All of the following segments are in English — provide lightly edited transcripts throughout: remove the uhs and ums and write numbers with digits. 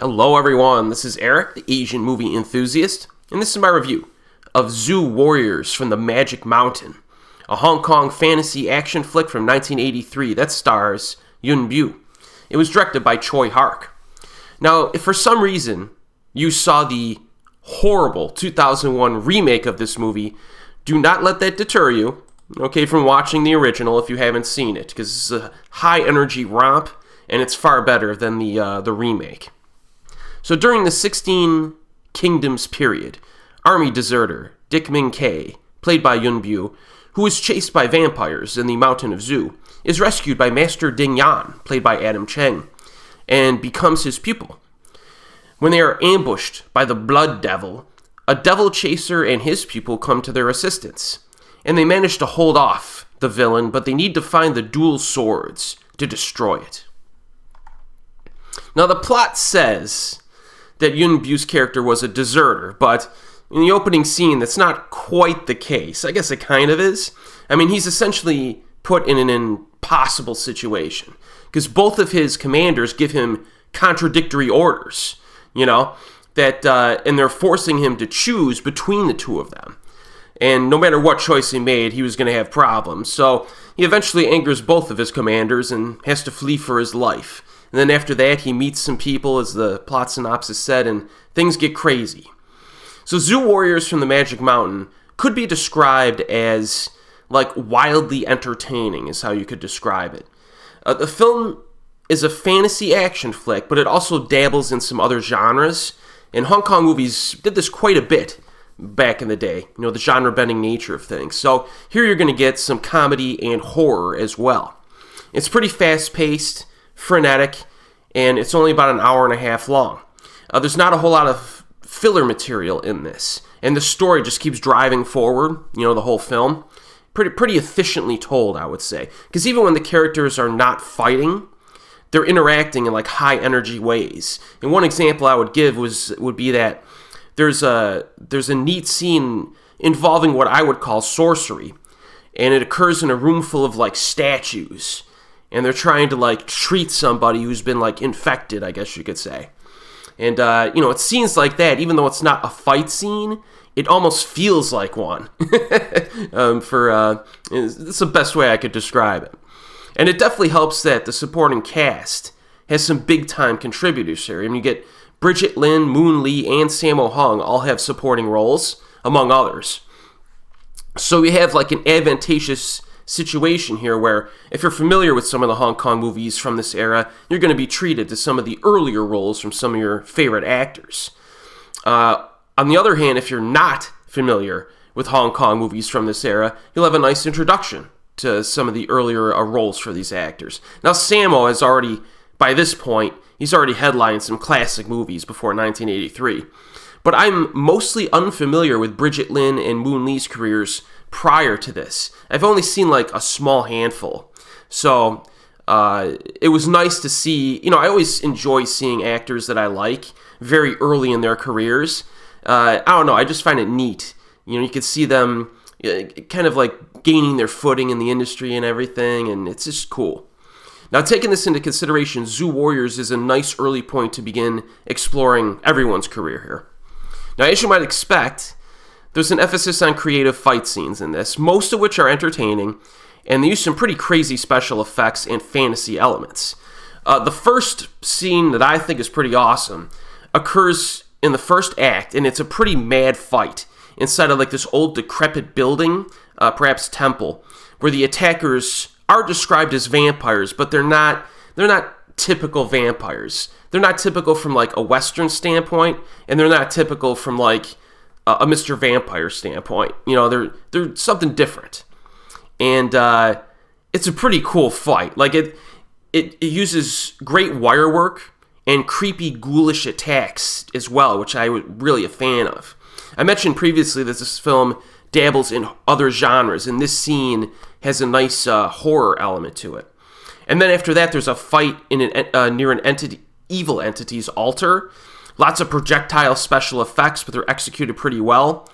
Hello everyone, this is Erik, the Asian movie enthusiast, and this is my review of Zoo Warriors from the Magic Mountain, a Hong Kong fantasy action flick from 1983 that stars Yuen Biao. It was directed by Choi Hark. Now, if for some reason you saw the horrible 2001 remake of this movie, do not let that deter you, from watching the original if you haven't seen it, because it's a high-energy romp, and it's far better than the remake. So during the 16 Kingdoms period, army deserter Dik Ming-kei, played by Yuen Biao, who is chased by vampires in the mountain of Zoo, is rescued by Master Ding Yan, played by Adam Cheng, and becomes his pupil. When they are ambushed by the Blood Devil, a devil chaser and his pupil come to their assistance, and they manage to hold off the villain, but they need to find the dual swords to destroy it. Now, the plot says that Yuen Biao's character was a deserter, but in the opening scene, that's not quite the case. I guess it kind of is. I mean, he's essentially put in an impossible situation, because both of his commanders give him contradictory orders, and they're forcing him to choose between the two of them. And no matter what choice he made, he was going to have problems. So he eventually angers both of his commanders and has to flee for his life. And then after that, he meets some people, as the plot synopsis said, and things get crazy. So Zoo Warriors from the Magic Mountain could be described as, wildly entertaining is how you could describe it. The film is a fantasy action flick, but it also dabbles in some other genres. And Hong Kong movies did this quite a bit back in the day, the genre-bending nature of things. So here you're going to get some comedy and horror as well. It's pretty fast-paced, frenetic, and it's only about an hour and a half long. There's not a whole lot of filler material in this, and the story just keeps driving forward, the whole film. Pretty efficiently told, I would say, because even when the characters are not fighting, they're interacting in high-energy ways. And one example I would give would be that there's a neat scene involving what I would call sorcery, and it occurs in a room full of statues. And they're trying to, treat somebody who's been, infected, I guess you could say. And, it's scenes like that, even though it's not a fight scene, it almost feels like one. That's the best way I could describe it. And it definitely helps that the supporting cast has some big-time contributors here. I mean, you get Bridget Lin, Moon Lee, and Sammo Hung all have supporting roles, among others. So we have, an advantageous situation here where if you're familiar with some of the Hong Kong movies from this era, you're going to be treated to some of the earlier roles from some of your favorite actors. On the other hand, if you're not familiar with Hong Kong movies from this era, you'll have a nice introduction to some of the earlier roles for these actors. Now, Sammo has already, by this point, he's already headlined some classic movies before 1983. But I'm mostly unfamiliar with Bridget Lin and Moon Lee's careers prior to this. I've only seen a small handful. So it was nice to see, I always enjoy seeing actors that I like very early in their careers. I don't know, I just find it neat. You could see them kind of gaining their footing in the industry and everything, and it's just cool. Now, taking this into consideration, Zoo Warriors is a nice early point to begin exploring everyone's career here. Now, as you might expect, there's an emphasis on creative fight scenes in this, most of which are entertaining, and they use some pretty crazy special effects and fantasy elements. The first scene that I think is pretty awesome occurs in the first act, and it's a pretty mad fight inside of this old decrepit building, perhaps temple, where the attackers are described as vampires, but they're not typical vampires. They're not typical from a Western standpoint, and they're not typical from a Mr. Vampire standpoint. They're something different. And it's a pretty cool fight. It uses great wire work and creepy ghoulish attacks as well, which I was really a fan of. I mentioned previously that this film dabbles in other genres, and this scene has a nice horror element to it. And then after that, there's a fight in near an evil entity's altar. Lots of projectile special effects, but they're executed pretty well.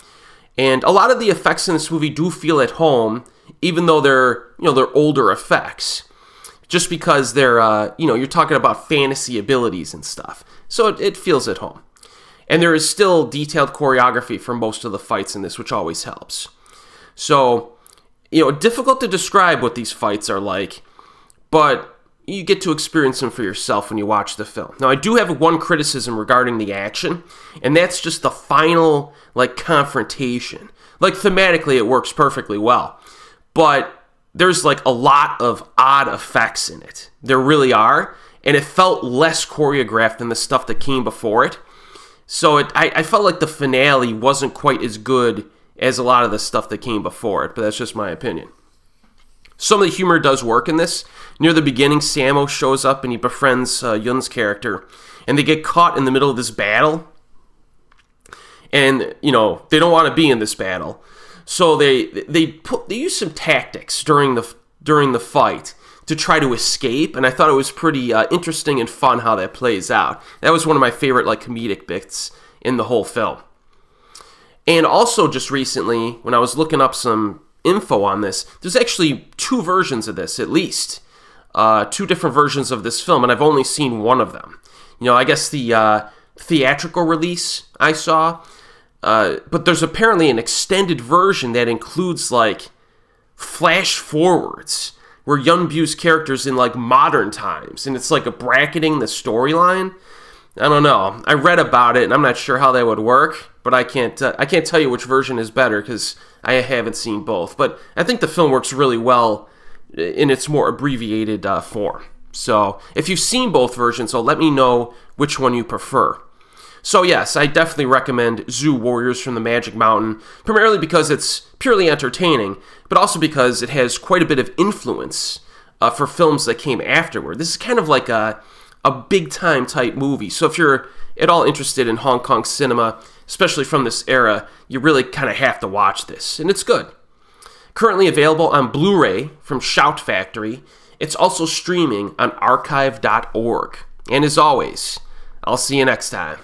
And a lot of the effects in this movie do feel at home, even though they're older effects. just because they're, you're talking about fantasy abilities and stuff. So it feels at home. And there is still detailed choreography for most of the fights in this, which always helps. So, difficult to describe what these fights are like, but you get to experience them for yourself when you watch the film. Now, I do have one criticism regarding the action, and that's just the final, confrontation. Thematically, it works perfectly well, but there's, a lot of odd effects in it. There really are, and it felt less choreographed than the stuff that came before it. So I felt like the finale wasn't quite as good as a lot of the stuff that came before it, but that's just my opinion. Some of the humor does work in this. Near the beginning, Sammo shows up and he befriends Yun's character, and they get caught in the middle of this battle. And, they don't want to be in this battle. So they use some tactics during the fight to try to escape, and I thought it was pretty interesting and fun how that plays out. That was one of my favorite comedic bits in the whole film. And also just recently, when I was looking up some info on this, there's actually 2 versions of this, at least. 2 different versions of this film, and I've only seen one of them. I guess the theatrical release I saw, but there's apparently an extended version that includes, flash forwards, where Yuen Biao's character's in, modern times, and it's, bracketing the storyline. I don't know. I read about it, and I'm not sure how that would work, but I can't tell you which version is better, because I haven't seen both. But I think the film works really well in its more abbreviated form. So if you've seen both versions, so let me know which one you prefer. So yes, I definitely recommend Zoo Warriors from the Magic Mountain, primarily because it's purely entertaining, but also because it has quite a bit of influence for films that came afterward. This is kind of like a big-time type movie, so if you're at all interested in Hong Kong cinema, especially from this era, you really kind of have to watch this, and it's good. Currently available on Blu-ray from Shout Factory. It's also streaming on archive.org. And as always, I'll see you next time.